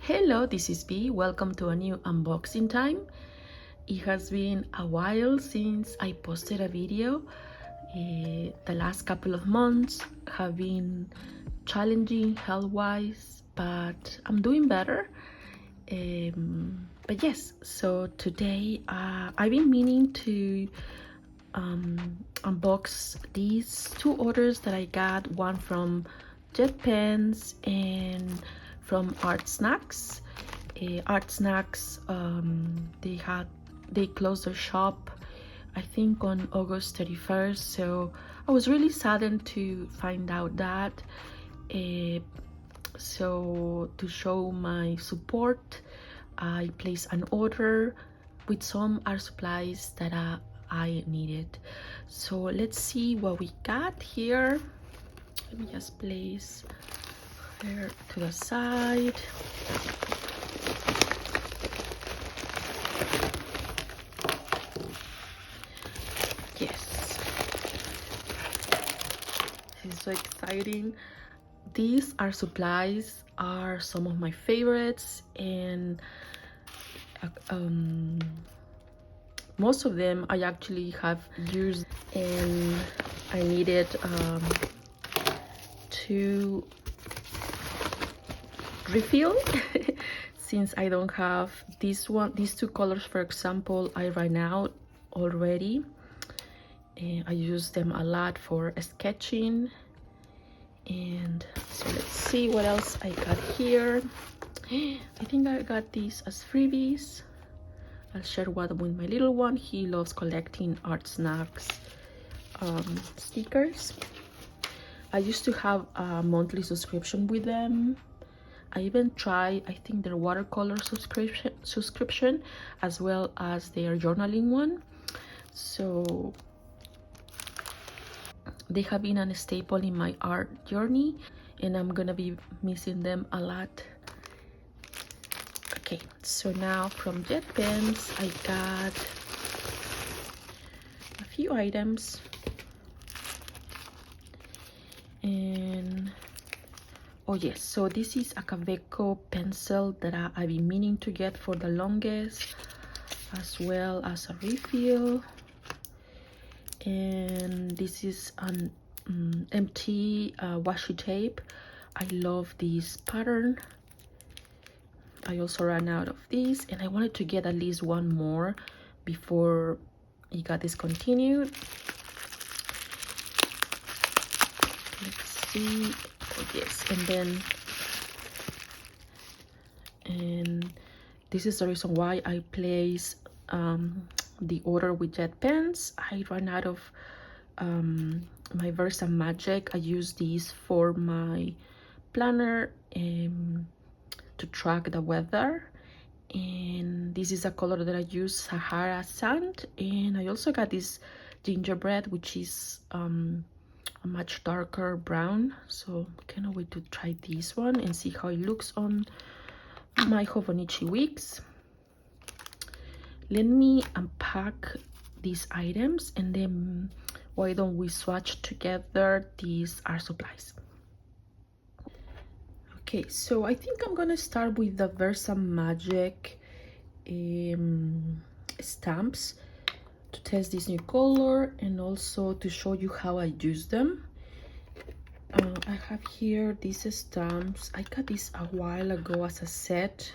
Hello, this is B. Welcome to a new unboxing time. It has been a while since I posted a video. The last couple of months have been challenging health-wise, but I'm doing better. But yes, so today I've been meaning to unbox these two orders that I got, one from JetPens and from ArtSnacks. ArtSnacks, they closed their shop I think on August 31st, so I was really saddened to find out that. So to show my support, I placed an order with some art supplies that I needed. So let's see what we got here. Let me just place her to the side. Yes, this is so exciting. These art supplies are some of my favorites, and most of them I actually have used, and I needed to refill since I don't have these two colors. For example, I ran out already, and I use them a lot for sketching. And so let's see what else I got here. I think I got these as freebies. I'll share one with my little one. He loves collecting ArtSnacks stickers. I used to have a monthly subscription with them. I even tried, I think, their watercolor subscription as well as their journaling one. So they have been a staple in my art journey, and I'm gonna be missing them a lot. Okay, so now from JetPens I got a few items, and oh yes, so this is a Kaweco pencil that I've been meaning to get for the longest, as well as a refill. And this is an empty washi tape. I love this pattern. I also ran out of these, and I wanted to get at least one more before it got discontinued. Let's see. Oh yes, and this is the reason why I placed the order with JetPens. I ran out of my Versa Magic. I use these for my planner to track the weather, and this is a color that I use, Sahara Sand. And I also got this gingerbread, which is a much darker brown, so cannot wait to try this one and see how it looks on my Hobonichi wigs. Let me unpack these items, and then why don't we swatch together these art supplies. Okay, so I think I'm gonna start with the Versa Magic stamps to test this new color, and also to show you how I use them. I have here these stamps. I got this a while ago as a set.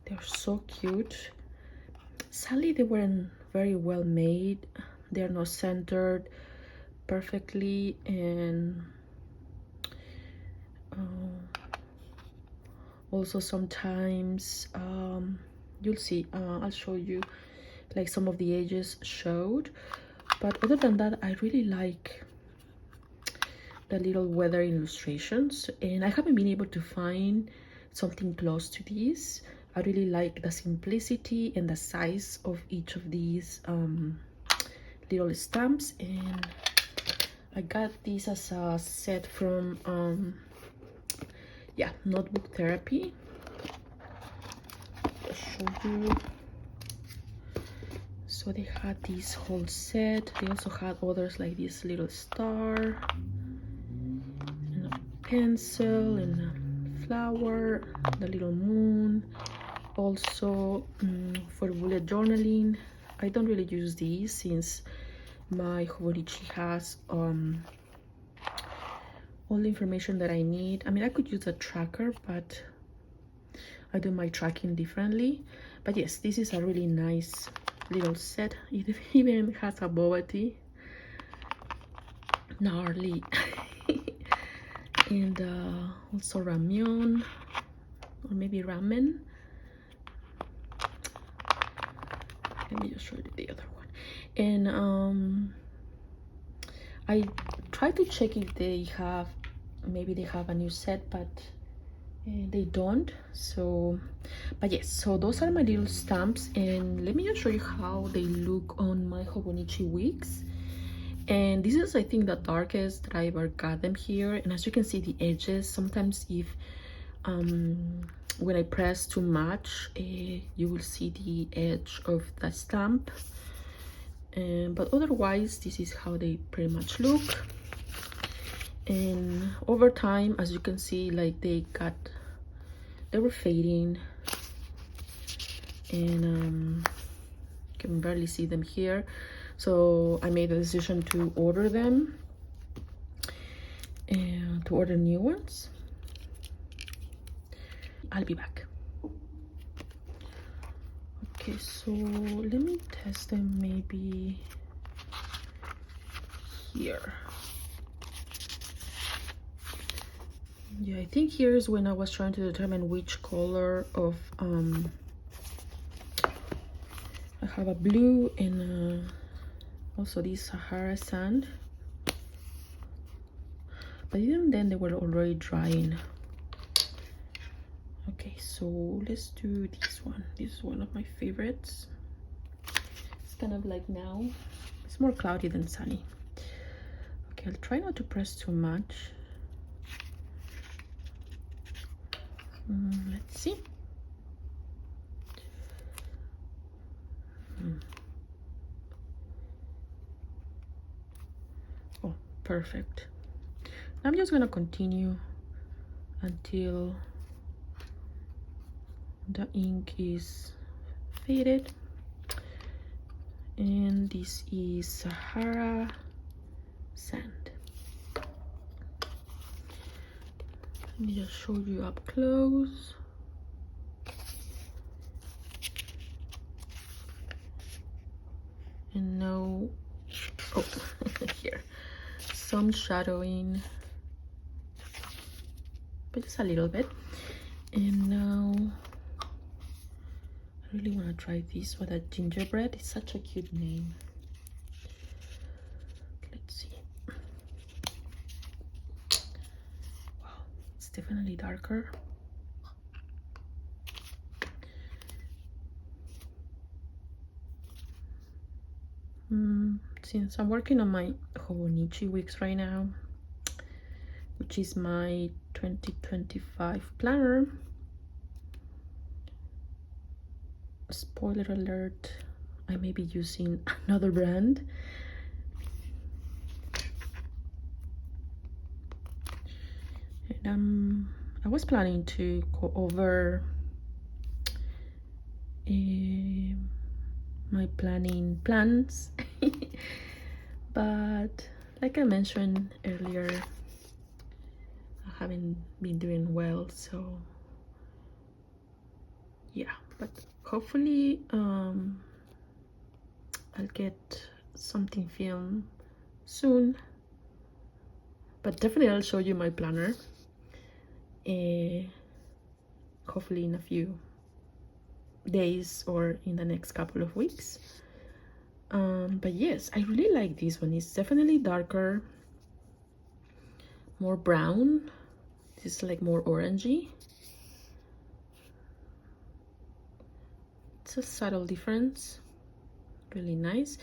They're so cute. Sadly, they weren't very well made. They're not centered perfectly, and also sometimes you'll see, I'll show you, like some of the edges showed. But other than that, I really like the little weather illustrations, and I haven't been able to find something close to these. I really like the simplicity and the size of each of these little stamps, and I got these as a set from yeah, Notebook Therapy. I'll show you. So they had this whole set. They also had others like this little star and a pencil and a flower, the little moon. Also for bullet journaling, I don't really use these since my Hobonichi has all the information that I need. I mean, I could use a tracker, but I do my tracking differently. But yes, this is a really nice little set. It even has a boba tea. Gnarly. And also ramyun, or maybe ramen. Let me just show you the other one. And I try to check if they have, maybe they have a new set, but they don't. So, but yes, so those are my little stamps, and let me just show you how they look on my Hobonichi wigs. And this is, I think, the darkest that I ever got them here. And as you can see, the edges, sometimes if when I press too much, you will see the edge of the stamp. But otherwise, this is how they pretty much look. And over time, as you can see, like they were fading, and you can barely see them here. So I made a decision to order them and to order new ones. I'll be back. Okay, so let me test them maybe here. Yeah, I think here's when I was trying to determine which color of I have a blue and also this Sahara sand, but even then they were already drying. Okay, so let's do this one. This is one of my favorites. It's kind of like now, it's more cloudy than sunny. Okay, I'll try not to press too much. Let's see. Oh, perfect. I'm just gonna continue until the ink is faded. And this is Sahara sand. Let me just show you up close. And now, oh, here, some shadowing, but just a little bit. And now, I really want to try this with a gingerbread. It's such a cute name. Let's see. Wow, it's definitely darker. Since I'm working on my Hobonichi wigs right now, which is my 2025 planner, spoiler alert, I may be using another brand. And I was planning to go over my plans but like I mentioned earlier, I haven't been doing well, so yeah, but hopefully I'll get something filmed soon. But definitely I'll show you my planner, hopefully in a few days or in the next couple of weeks. But yes, I really like this one. It's definitely darker, more brown. This is like more orangey. It's a subtle difference, really nice.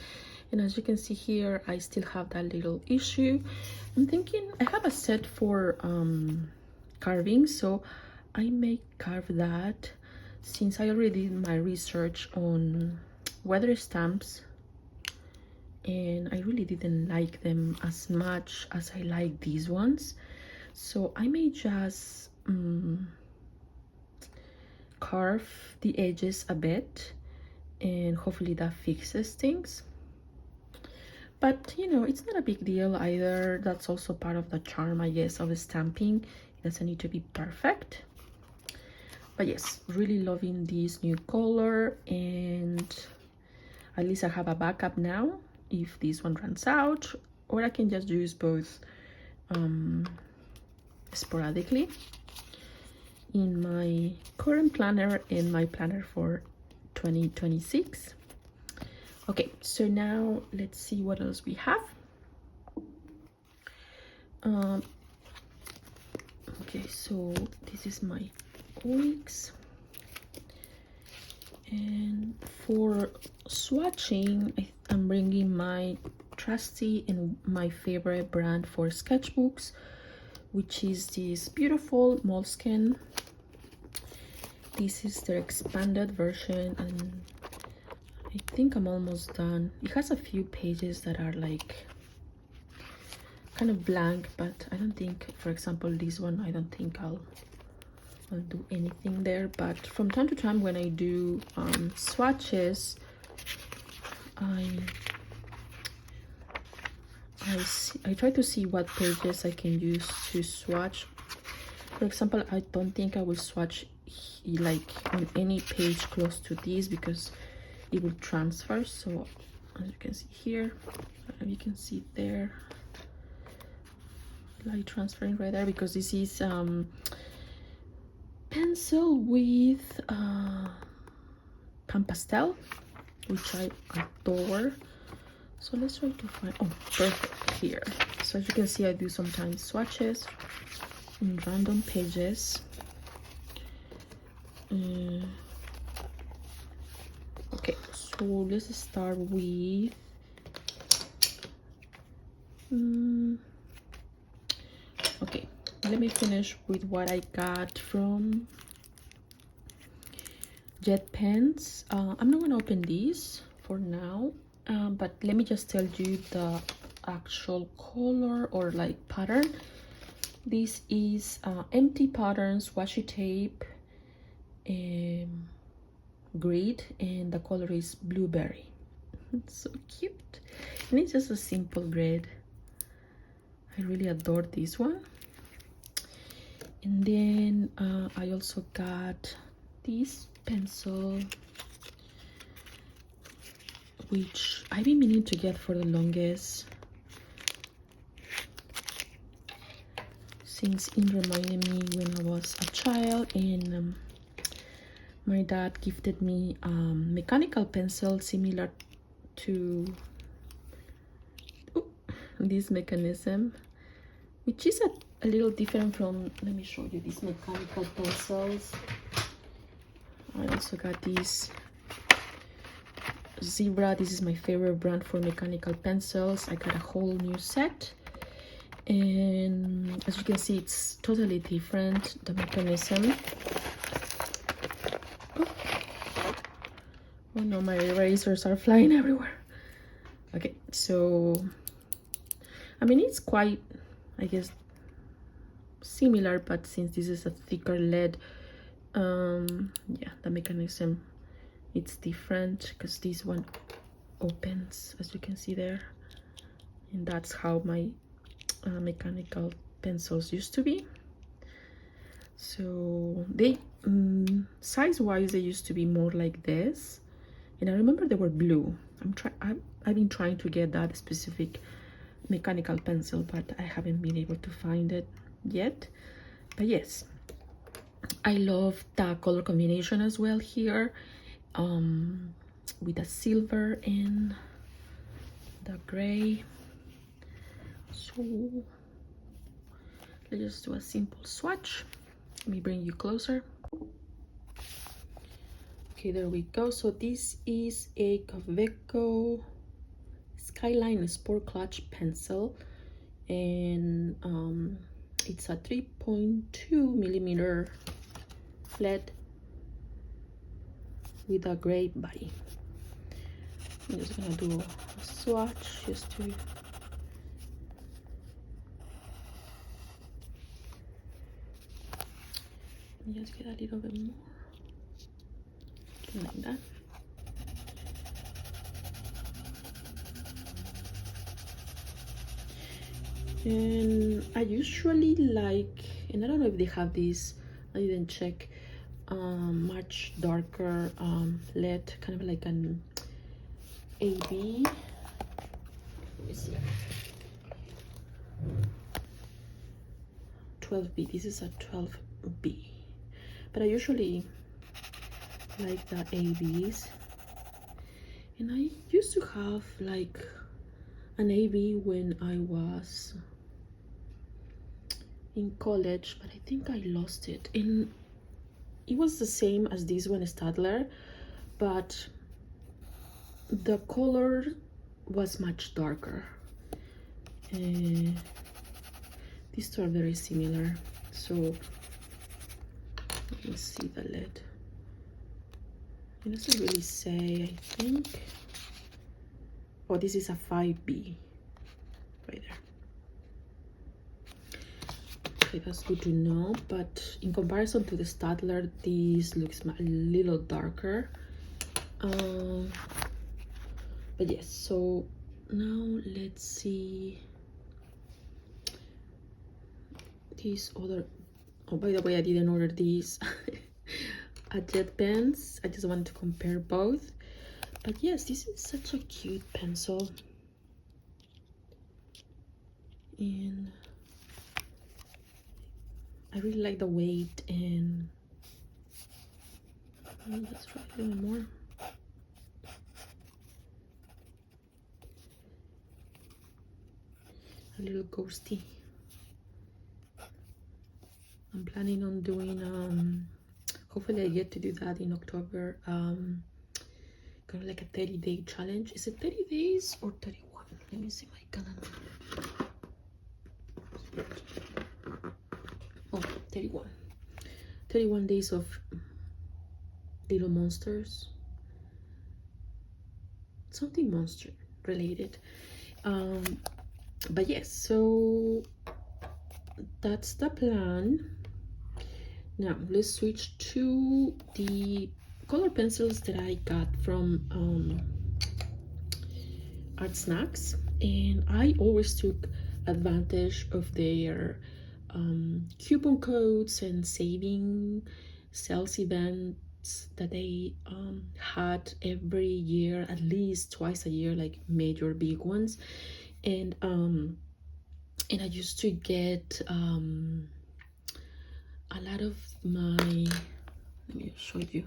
And as you can see here, I still have that little issue. I'm thinking I have a set for carving, so I may carve that, since I already did my research on weather stamps and I really didn't like them as much as I like these ones. So I may just carve the edges a bit, and hopefully that fixes things. But you know, it's not a big deal either. That's also part of the charm, I guess, of stamping. It doesn't need to be perfect. But yes, really loving this new color, and at least I have a backup now if this one runs out, or I can just use both sporadically in my current planner and my planner for 2026. Okay, so now let's see what else we have. Okay, so this is my wigs, and for swatching I'm bringing my trusty and my favorite brand for sketchbooks, which is this beautiful moleskin. This is their expanded version, and I think I'm almost done. It has a few pages that are like kind of blank, but I don't think, for example, this one, I don't think I'll do anything there. But from time to time when I do swatches, I try to see what pages I can use to swatch. For example, I don't think I will swatch like on any page close to this because it will transfer. So as you can see here, you can see there, light transferring right there, because this is pencil with pan pastel, which I adore. So let's try to find, oh, perfect, here. So as you can see, I do sometimes swatches in random pages. Okay, so let's start with okay, let me finish with what I got from JetPens. I'm not gonna open these for now, but let me just tell you the actual color or like pattern. This is empty patterns, washi tape, grid, and the color is blueberry. It's so cute, and it's just a simple grid. I really adore this one. And then I also got this pencil, which I've been meaning to get for the longest, since it reminded me when I was a child, and my dad gifted me mechanical pencil similar to this mechanism, which is a little different from, let me show you these mechanical pencils. I also got this Zebra. This is my favorite brand for mechanical pencils. I got a whole new set, and as you can see, it's totally different, the mechanism. Oh no, my erasers are flying everywhere. Okay, so I mean, it's quite, I guess, similar, but since this is a thicker lead, yeah, the mechanism, it's different because this one opens, as you can see there, and that's how my mechanical pencils used to be. So they size wise, they used to be more like this, and I remember they were blue. I've been trying to get that specific mechanical pencil, but I haven't been able to find it yet. But yes, I love the color combination as well here, with the silver and the gray. So let's just do a simple swatch. Let me bring you closer. Okay, there we go. So this is a Kaweco Skyline Sport Clutch pencil, and it's a 3.2 millimeter lead with a gray body. I'm just gonna do a swatch just to just get a little bit more. something like that. And I usually like, and I don't know if they have this, I didn't check, much darker lead, kind of like an AB. Let me see. 12B. This is a 12B. But I usually like the ABs. And I used to have like an AB when I was in college, but I think I lost it. And it was the same as this one, Stadler, but the color was much darker. These two are very similar. So let me see the lid. It doesn't really say, I think. Oh, this is a 5B right there. Okay, that's good to know. But in comparison to the Stadler, this looks a little darker. But yes, so now let's see these other. Oh, by the way, I didn't order these at JetPens. I just wanted to compare both. But yes, this is such a cute pencil. And I really like the weight, and let's try a little more. A little ghosty. I'm planning on doing hopefully I get to do that in October, kind of like a 30-day challenge. Is it 30 days or 31? Let me see my calendar. Oh, 31 days of little monsters, something monster related. But yes, so that's the plan. Now let's switch to the color pencils that I got from ArtSnacks, and I always took advantage of their coupon codes and saving sales events that they had every year, at least twice a year, like major big ones. And I used to get a lot of my, let me show you,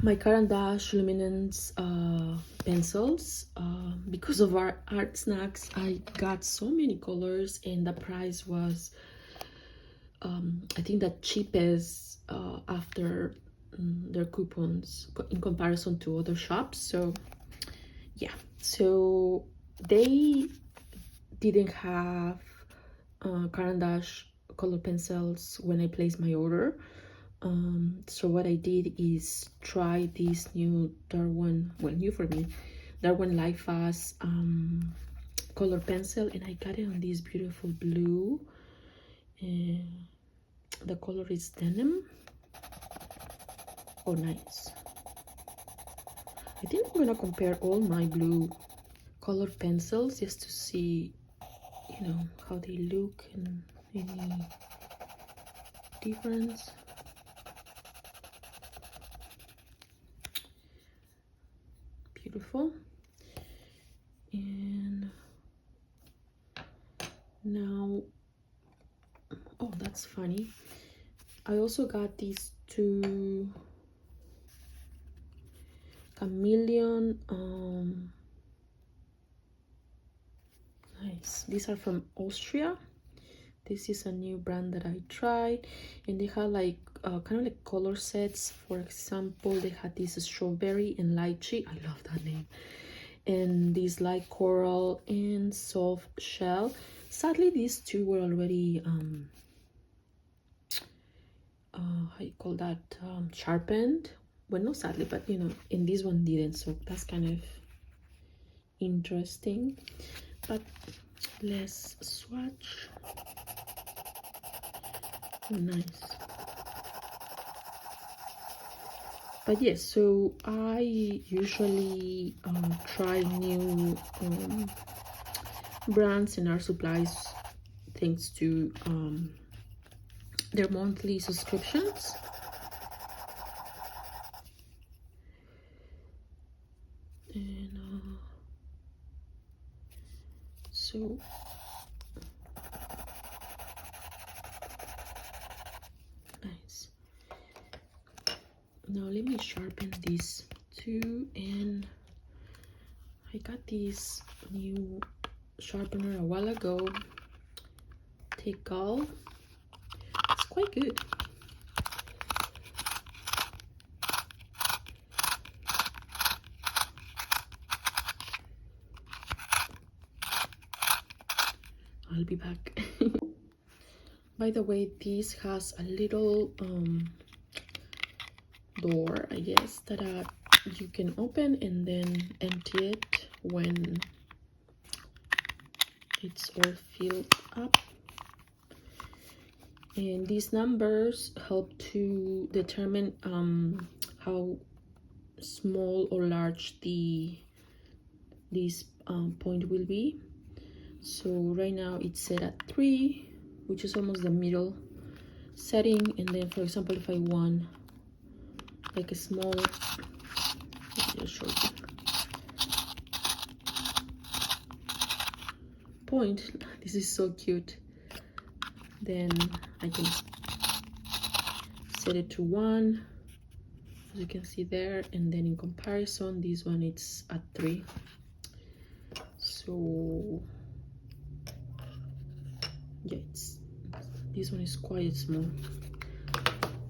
my Caran d'Ache Luminance pencils. Because of our ArtSnacks, I got so many colors, and the price was I think the cheapest after their coupons in comparison to other shops. So yeah, so they didn't have Caran d'Ache color pencils when I placed my order. So what I did is try this new Darwin, well, new for me, Darwin Light Fast color pencil, and I got it on this beautiful blue. The color is denim. Oh, nice. I think I'm gonna compare all my blue color pencils just to see, you know, how they look and any difference. Beautiful. And now, oh, that's funny, I also got these two chameleon, nice, these are from Austria. This is a new brand that I tried, and they have like kind of like color sets. For example, they had this strawberry and lychee, I love that name, and this light coral and soft shell. Sadly, these two were already how you call that, sharpened. Well, not sadly, but you know, in this one didn't, so that's kind of interesting. But let's swatch. Oh, nice. But yes, so I usually try new brands and art supplies thanks to their monthly subscriptions. And so nice. Now let me sharpen this too, and I got this new sharpener a while ago. Take all. It's quite good. I'll be back. By the way, this has a little door, I guess, that you can open and then empty it when it's all filled up. And these numbers help to determine how small or large this point will be. So right now it's set at 3, which is almost the middle setting. And then, for example, if I want like a small, let me just show you, point, this is so cute, then I can set it to 1, as you can see there, and then in comparison this one it's at 3. So yeah, this one is quite small.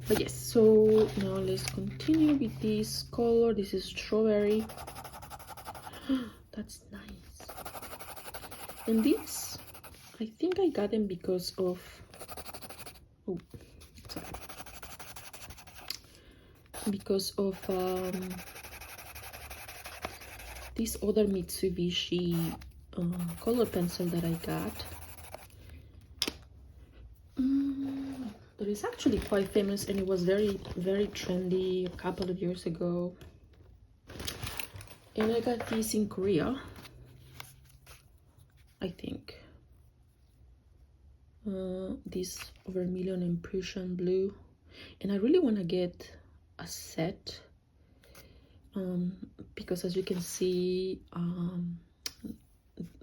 But yes, so now let's continue with this color. This is strawberry. That's nice. And this, I think I got them because of, oh, sorry, because of this other Mitsubishi color pencil that I got. That is actually quite famous, and it was very trendy a couple of years ago. And I got this in Korea, I think. This vermilion and Prussian blue, and I really want to get a set because, as you can see,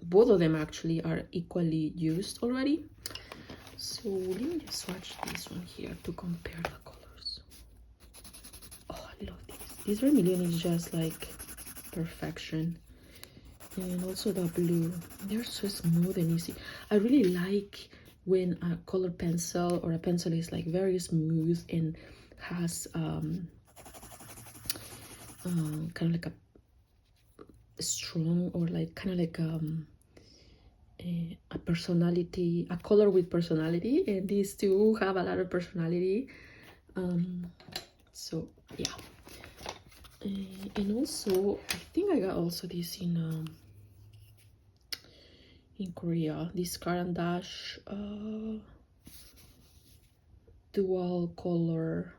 both of them actually are equally used already. So let me just swatch this one here to compare the colors. Oh, I love this. This vermilion is just like perfection. And also the blue, they're so smooth and easy. I really like when a color pencil or a pencil is like very smooth and has kind of like a strong, or like kind of like a personality, a color with personality, and these two have a lot of personality. So yeah. And also I think I got also this in Korea, this Caran d'Ache dual color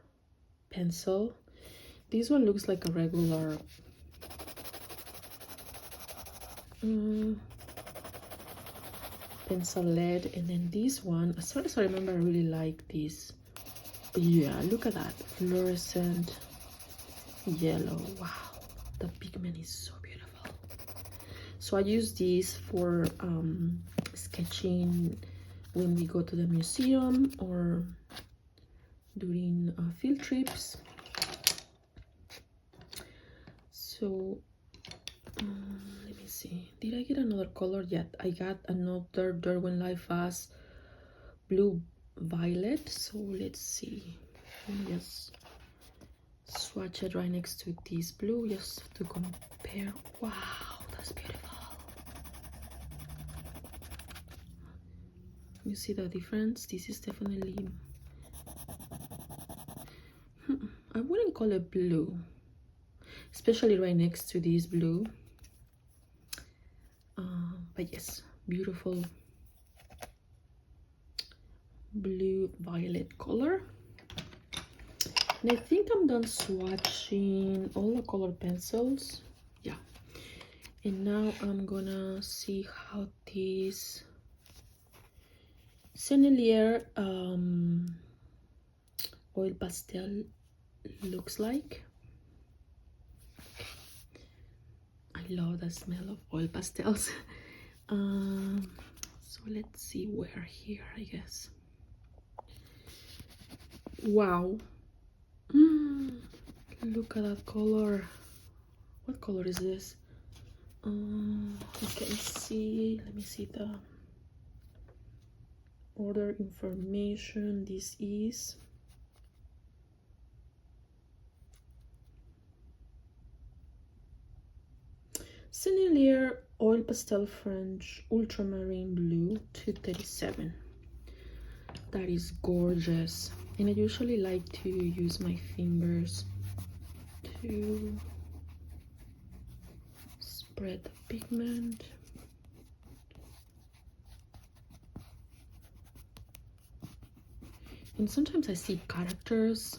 pencil. This one looks like a regular pencil lead, and then this one, as far as I remember, I really like this. Yeah, look at that fluorescent yellow. Wow, the pigment is so beautiful. So I use this for sketching when we go to the museum or during field trips. So let me see, did I get another color yet? I got another Derwent Life Fast blue violet. So let's see, let me just swatch it right next to this blue just to compare. Wow, that's beautiful. You see the difference? This is definitely, I wouldn't call it blue, especially right next to this blue. But yes, beautiful blue violet color. And I think I'm done swatching all the colored pencils. Yeah. And now I'm gonna see how this Sennelier oil pastel looks like. I love the smell of oil pastels. So let's see where here, I guess. Wow. Look at that color. What color is this? I can see, let me see the order information. This is Sennelier Oil Pastel French Ultramarine Blue 237. That is gorgeous. And I usually like to use my fingers to spread the pigment. And sometimes I see characters.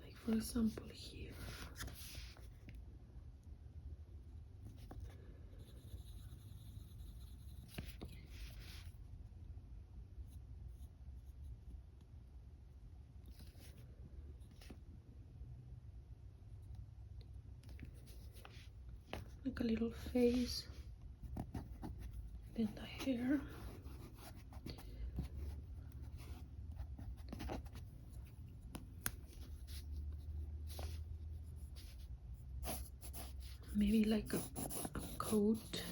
Like for example here. Like a little face, then the hair. Maybe like a coat.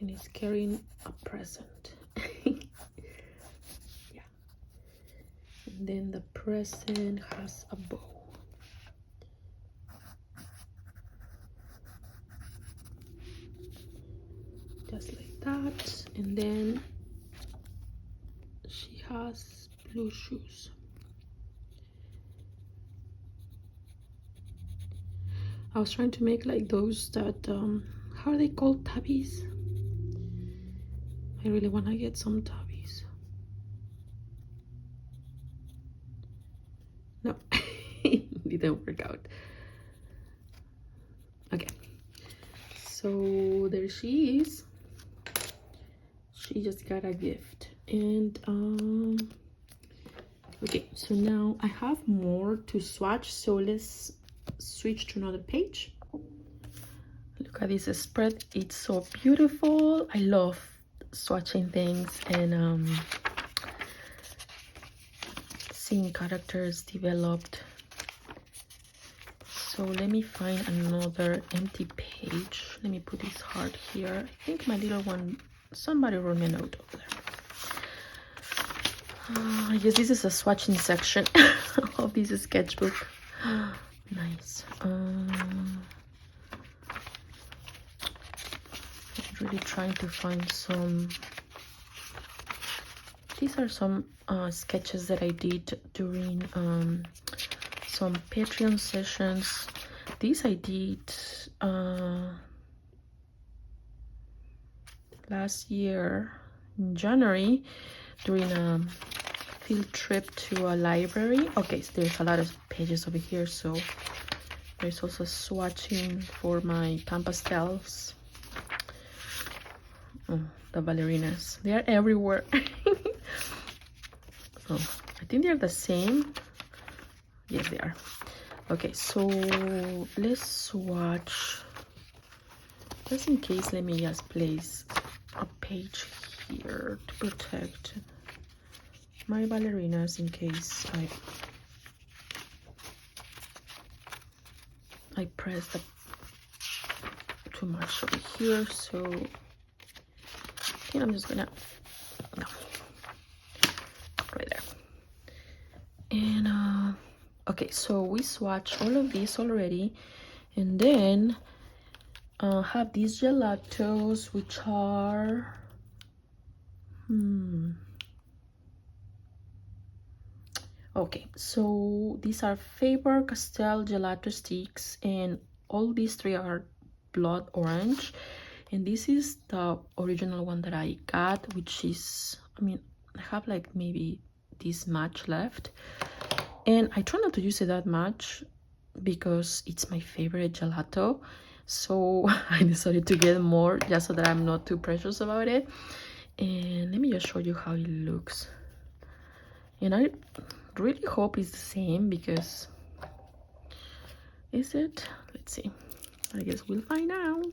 And he's carrying a present. Yeah. And then the present has a bow. Just like that. And then she has blue shoes. I was trying to make like those that, how are they called? Tabbies? I really want to get some tabbies. No, it didn't work out. Okay, so there she is. She just got a gift. And okay, so now I have more to swatch, so let's switch to another page. Look at this spread, it's so beautiful. I love swatching things and seeing characters developed. So let me find another empty page. Let me put this heart here. I think my little one, somebody wrote me a note over there. I guess this is a swatching section of this sketchbook. Nice. I'm really trying to find some. These are some sketches that I did during some Patreon sessions. These I did last year in January during a field trip to a library. Okay, so there's a lot of pages over here, so there's also swatching for my pan pastels. Oh, the ballerinas, they are everywhere. Oh, I think they're the same. Yes, they are. Okay, so let's swatch. Just in case, let me just place a page here to protect my ballerinas in case I press too much over here. So I think I'm just gonna right there. And okay, so we swatched all of these already, and then have these gelatos, which are okay, so these are Faber-Castell gelato sticks, and all these three are blood orange, And this is the original one that I got, which is, I mean, I have like maybe this much left, and I try not to use it that much because it's my favorite gelato. So I decided to get more just so that I'm not too precious about it. And let me just show you how it looks. And I really hope it's the same, because is it? Let's see. I guess we'll find out.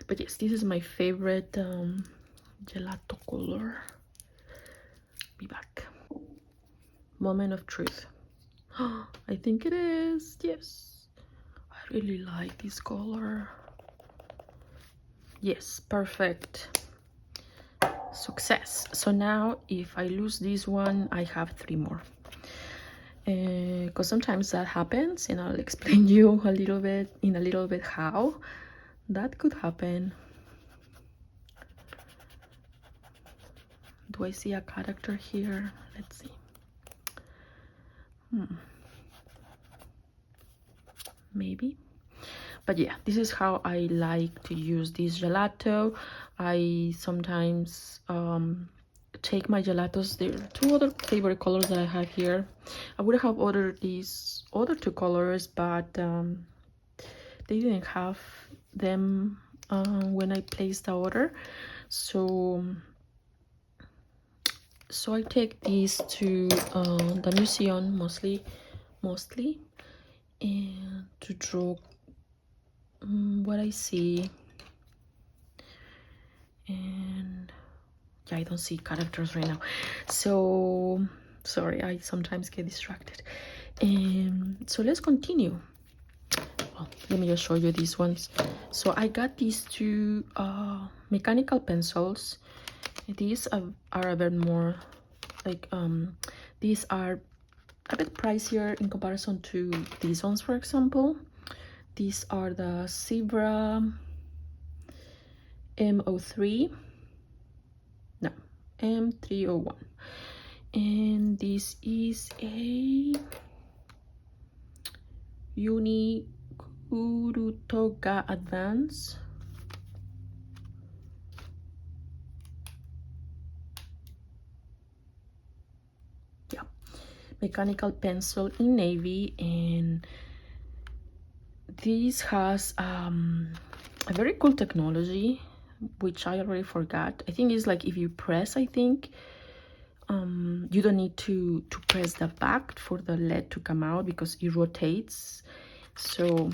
But yes, this is my favorite gelato color. Be back. Moment of truth. I think it is. Yes, I really like this color. Yes, perfect. Success. So now if I lose this one, I have 3 more, because sometimes that happens, and I'll explain you a little bit how that could happen. Do I see a character here? Let's see. Maybe. But yeah, this is how I like to use this gelato. I sometimes take my gelatos. There are 2 other favorite colors that I have here. I would have ordered these other 2 colors, but they didn't have them when I placed the order. So I take these to the museum mostly, and to draw what I see. And yeah, I don't see characters right now, so sorry, I sometimes get distracted. And so let's continue. Well, let me just show you these ones. So I got these 2 mechanical pencils. These are a bit more like these are a bit pricier in comparison to these ones. For example, these are the Zebra M03, no, M301, and this is a Kurutoga Advance. Yeah, mechanical pencil in navy, and this has a very cool technology, which I already forgot. I think it's like if you press, I think you don't need to press the back for the lead to come out, because it rotates. So,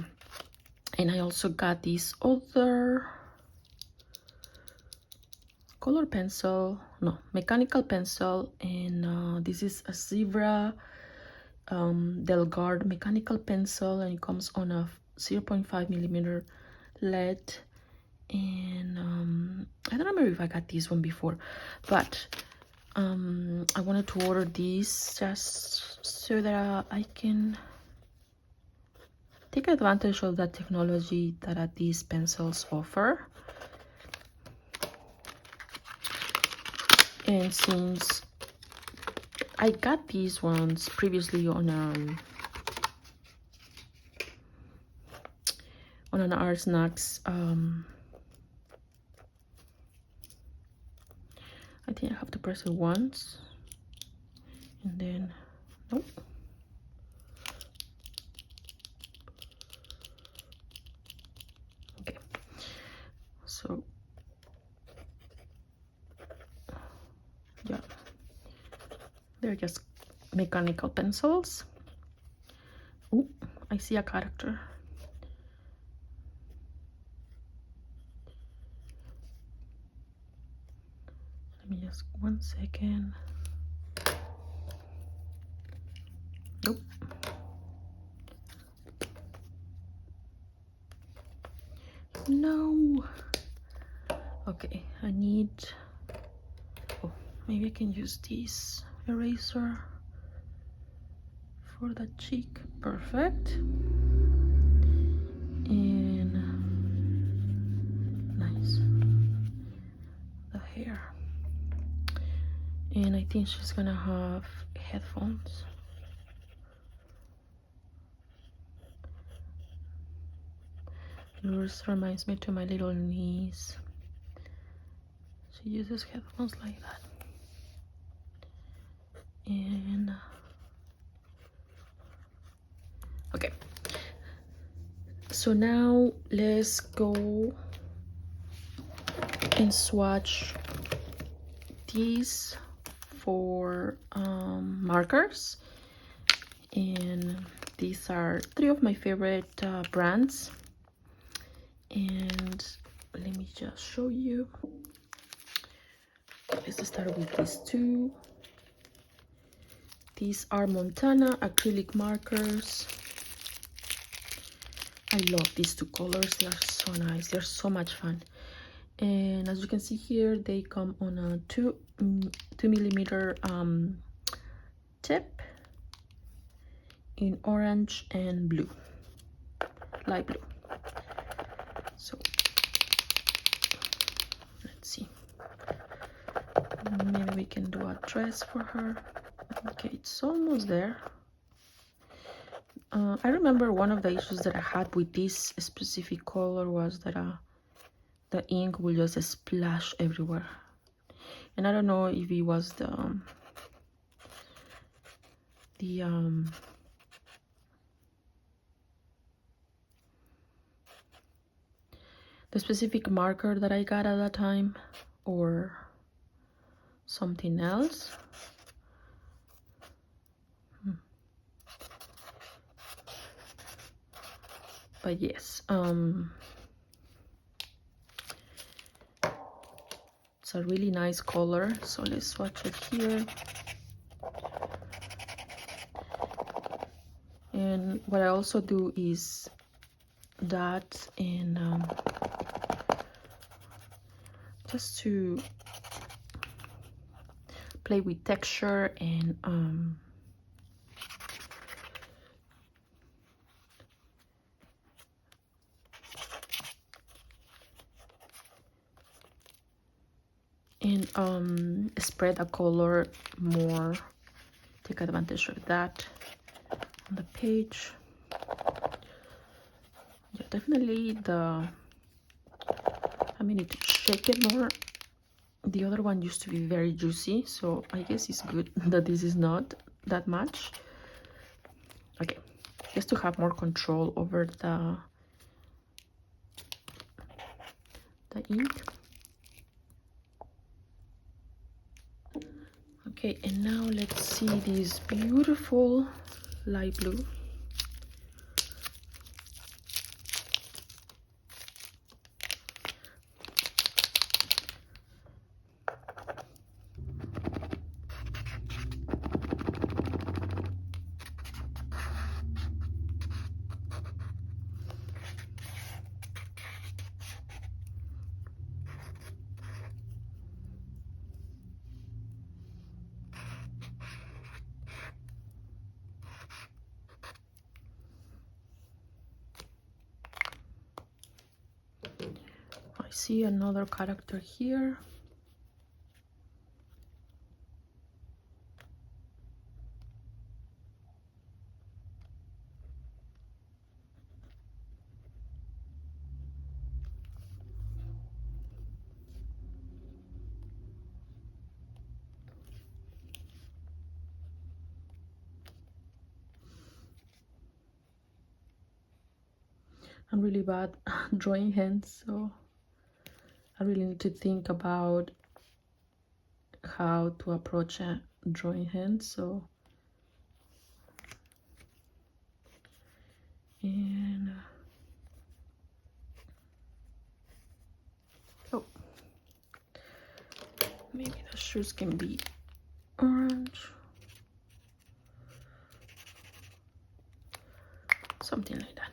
and I also got this other color pencil, no, mechanical pencil, and this is a Zebra Delgard mechanical pencil, and it comes on a 0.5 millimeter lead. And I don't remember if I got this one before, but I wanted to order these just so that I can take advantage of that technology that these pencils offer. And since I got these ones previously on an ArtSnacks, I think I have to press it once, and then nope. Okay, so yeah, they're just mechanical pencils. Oh, I see a character. Let me just 1 second. Nope. No. Okay, I need, oh, maybe I can use this eraser for the cheek. Perfect. And nice, the hair. And I think she's gonna have headphones. Yours reminds me to my little niece. She uses headphones like that. And okay, so now let's go and swatch these for markers. And these are 3 of my favorite brands. And let me just show you. Let's start with these 2. These are Montana acrylic markers. I love these 2 colors. They are so nice. They're so much fun. And as you can see here, they come on a 2 millimeter tip in orange and blue, light blue. So let's see. Maybe we can do a dress for her. Okay, it's almost there. I remember one of the issues that I had with this specific color was that the ink will just splash everywhere. And I don't know if it was the specific marker that I got at that time or something else. But yes, it's a really nice color. So let's swatch it here. And what I also do is that and just to play with texture and spread the color more, take advantage of that on the page. Yeah, definitely I need to shake it more. The other one used to be very juicy, so I guess it's good that this is not that much. Okay, just to have more control over the ink. Okay, and now let's see this beautiful light blue. I see another character here. I'm really bad drawing hands, so I really need to think about how to approach a drawing hand. So and oh, maybe the shoes can be orange, something like that.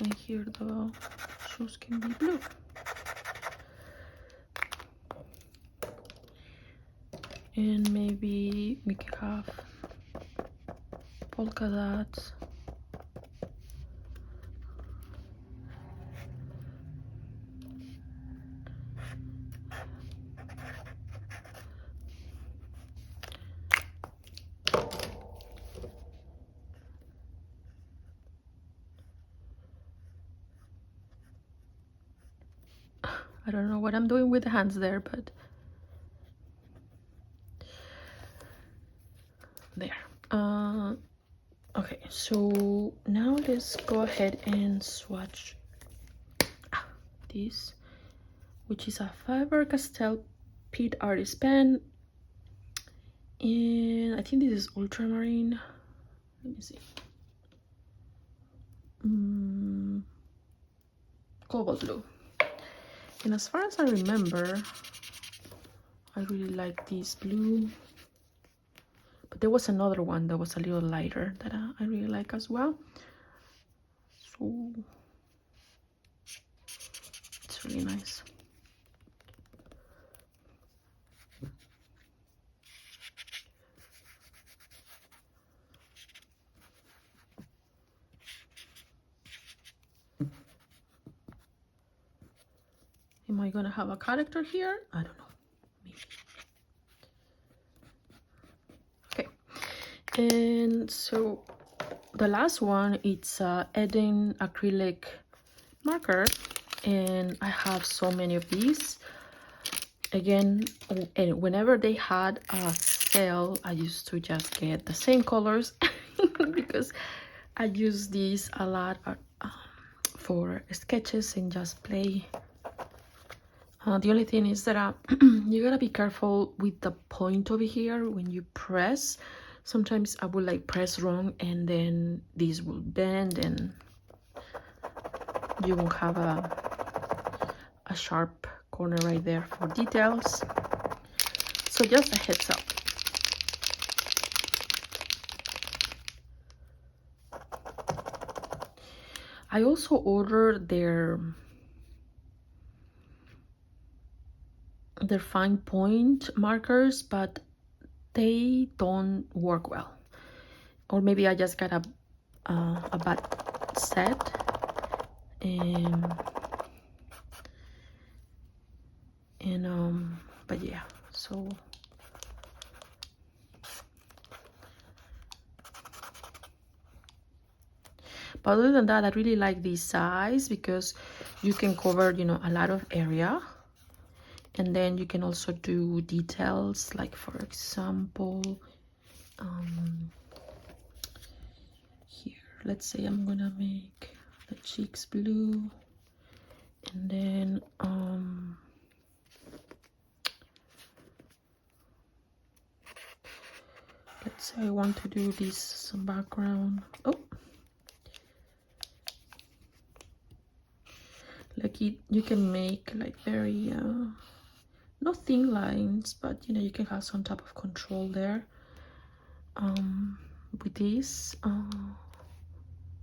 And here the shoes can be blue. And maybe we can have polka dots. I don't know what I'm doing with the hands there, but there. Okay, so now let's go ahead and swatch this, which is a Faber-Castell Pitt Artist pen, and I think this is ultramarine. Let me see. Cobalt blue. And as far as I remember, I really like this blue, but there was another one that was a little lighter that I really like as well. So it's really nice. Am I gonna have a character here? I don't know. Maybe. Okay. And so the last one, it's Eden acrylic marker, and I have so many of these. Again, and whenever they had a sale, I used to just get the same colors because I use these a lot for sketches and just play. The only thing is that you gotta be careful with the point over here when you press. Sometimes I will like press wrong, and then these will bend and you won't have a sharp corner right there for details. So just a heads up. I also ordered their fine point markers, but they don't work well, or maybe I just got a bad set. But yeah, so but other than that, I really like this size because you can cover, you know, a lot of area, and then you can also do details, like for example, here, let's say I'm gonna make the cheeks blue, and then let's say I want to do this background. Oh, like you can make like very not thin lines, but you know, you can have some type of control there with this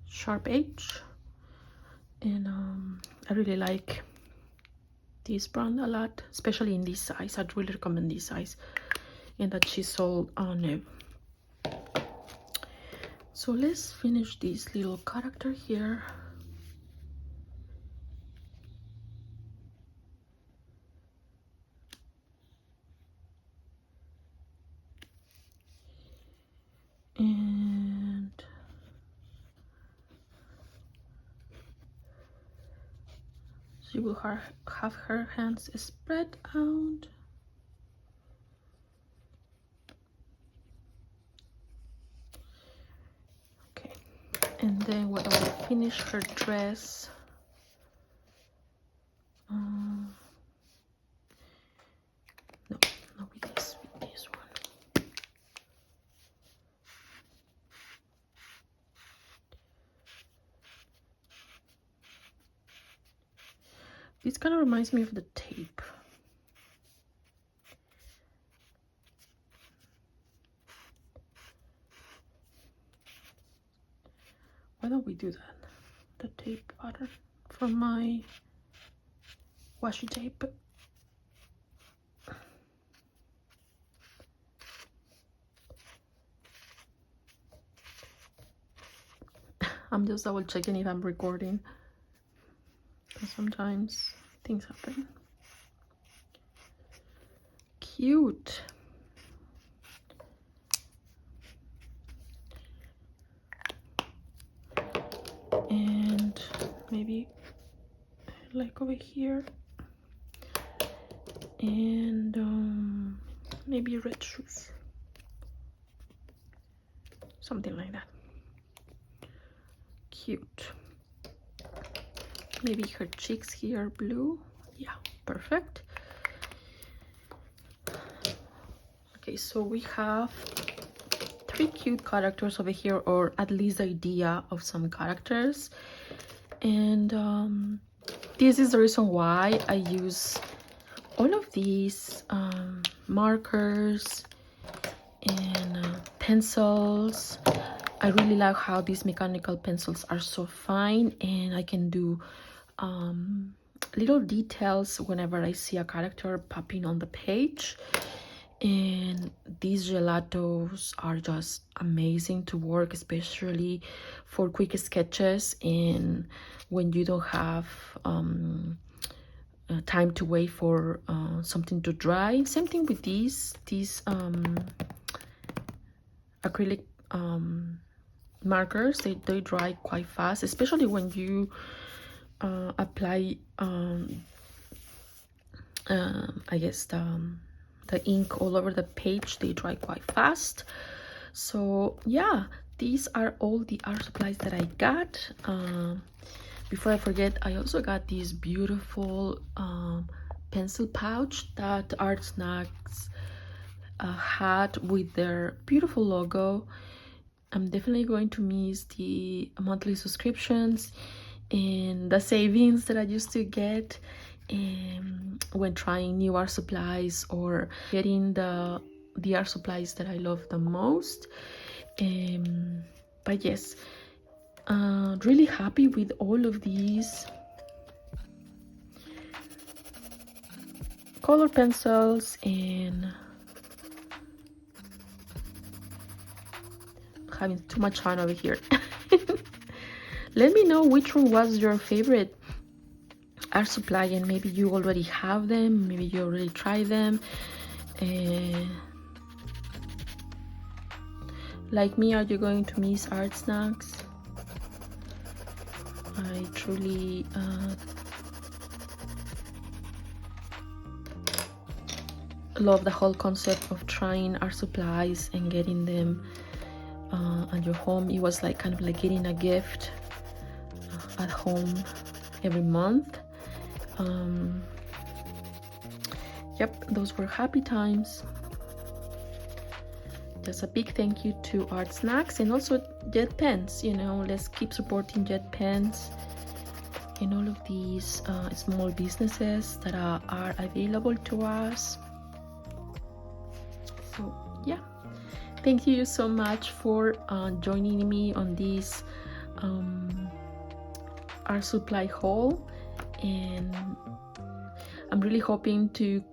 sharp edge. And I really like this brand a lot, especially in this size. I'd really recommend this size, and that she sold on it. So let's finish this little character here. And she will have her hands spread out. Okay, and then when I will finish her dress, no, with this one. This kind of reminds me of the tape. Why don't we do that? The tape pattern from my washi tape. I'm just double checking if I'm recording, because sometimes things happen. Cute. And maybe like over here. and maybe red shoes, something like that. Cute. Maybe her cheeks here blue. Yeah, perfect. Okay, so we have 3 cute characters over here, or at least the idea of some characters. And this is the reason why I use all of these markers and pencils. I really like how these mechanical pencils are so fine, and I can do little details whenever I see a character popping on the page. And these gelatos are just amazing to work, especially for quick sketches and when you don't have time to wait for something to dry. Same thing with these acrylic markers. They dry quite fast, especially when you apply I guess the ink all over the page. They dry quite fast. So yeah, these are all the art supplies that I got. Before I forget, I also got this beautiful pencil pouch that ArtSnacks had with their beautiful logo. I'm definitely going to miss the monthly subscriptions and the savings that I used to get when trying new art supplies or getting the art supplies that I love the most. But yes, really happy with all of these color pencils, and having too much fun over here. Let me know which one was your favorite art supply, and maybe you already have them, maybe you already tried them. Like me, are you going to miss ArtSnacks? I truly love the whole concept of trying art supplies and getting them at your home. It was like kind of like getting a gift at home every month. Yep, those were happy times. Just a big thank you to ArtSnacks and also JetPens. You know, let's keep supporting JetPens and all of these small businesses that are available to us. So yeah, thank you so much for joining me on this art supply haul, and I'm really hoping to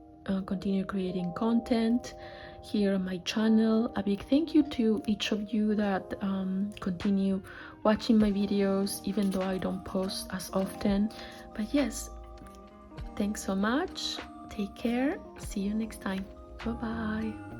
continue creating content here on my channel. A big thank you to each of you that continue watching my videos, even though I don't post as often. But yes, thanks so much. Take care. See you next time. Bye bye.